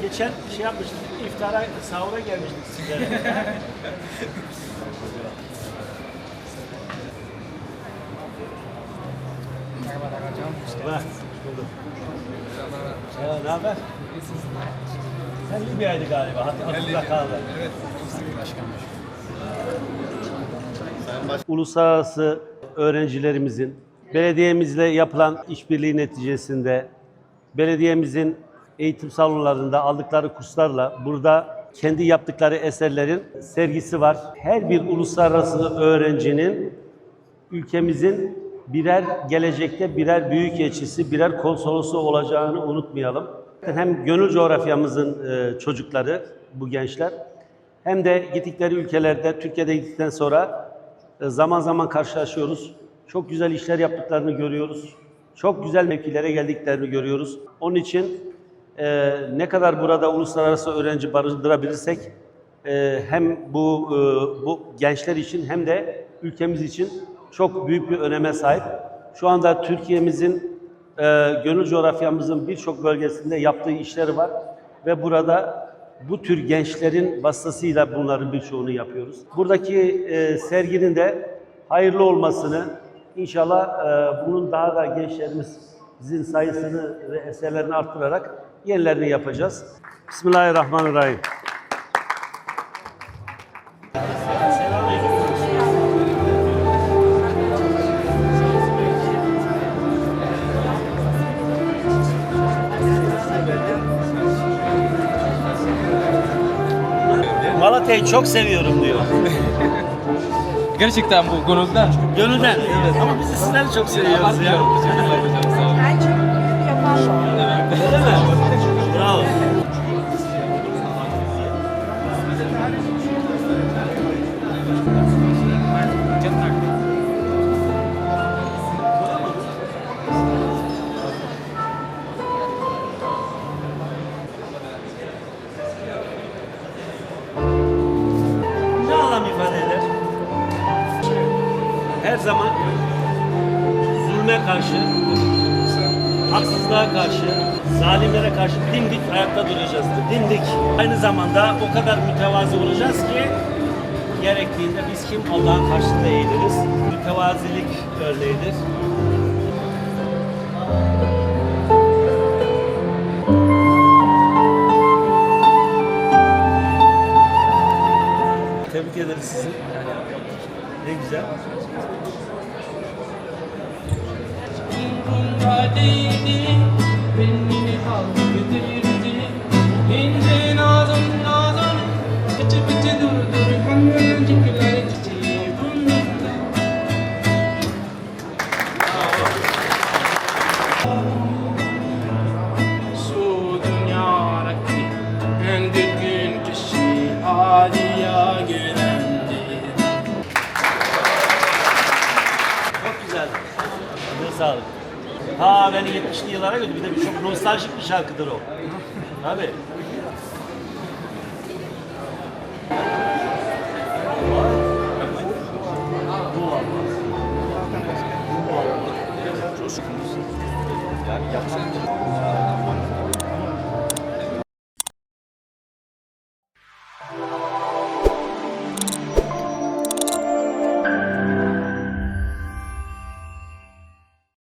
Geçen şey yapmıştık, iftara, sahura gelmiştik sizlere. Merhaba hocam. Merhaba. Ne haber? Sen Libya'ydı galiba, hatırla kaldı. Evet. Başkanım. Uluslararası öğrencilerimizin belediyemizle yapılan işbirliği neticesinde belediyemizin eğitim salonlarında aldıkları kurslarla burada kendi yaptıkları eserlerin sergisi var. Her bir uluslararası öğrencinin ülkemizin gelecekte birer büyükelçisi, birer konsolosu olacağını unutmayalım. Hem gönül coğrafyamızın çocukları, bu gençler, hem de gittikleri ülkelerde, Türkiye'de gittikten sonra zaman zaman karşılaşıyoruz. Çok güzel işler yaptıklarını görüyoruz. Çok güzel mevkilere geldiklerini görüyoruz. Onun için ne kadar burada uluslararası öğrenci barındırabilirsek hem bu gençler için hem de ülkemiz için çok büyük bir öneme sahip. Şu anda Türkiye'mizin gönül coğrafyamızın birçok bölgesinde yaptığı işleri var ve burada bu tür gençlerin vasıtasıyla bunların birçoğunu yapıyoruz. Buradaki serginin de hayırlı olmasını, inşallah bunun daha da gençlerimizin sayısını ve eserlerini arttırarak yenilerini yapacağız. Bismillahirrahmanirrahim. Malatya'yı çok seviyorum diyor. Gerçekten bu gönülden. Gönülden. Evet. Ama biz de sizleri çok seviyoruz ya. Ben çok mutluyum, yaparlar. Öyle mi? Bravo. Ne anlam ifade eder? Her zaman zulme karşı, haksızlığa karşı, zalimlere karşı dimdik ayakta duracağız. Dimdik. Aynı zamanda o kadar mütevazı olacağız ki gerektiğinde biz kim Allah'ın karşısında eğiliriz. Mütevazilik örneğidir. Tebrik ederiz sizi. Ne güzel. Çok güzeldi. Adına sağlık. Ha beni 70'li yıllara götürdü. Bir de çok nostaljik bir şarkıdır o. Tabii. Yani yapacak.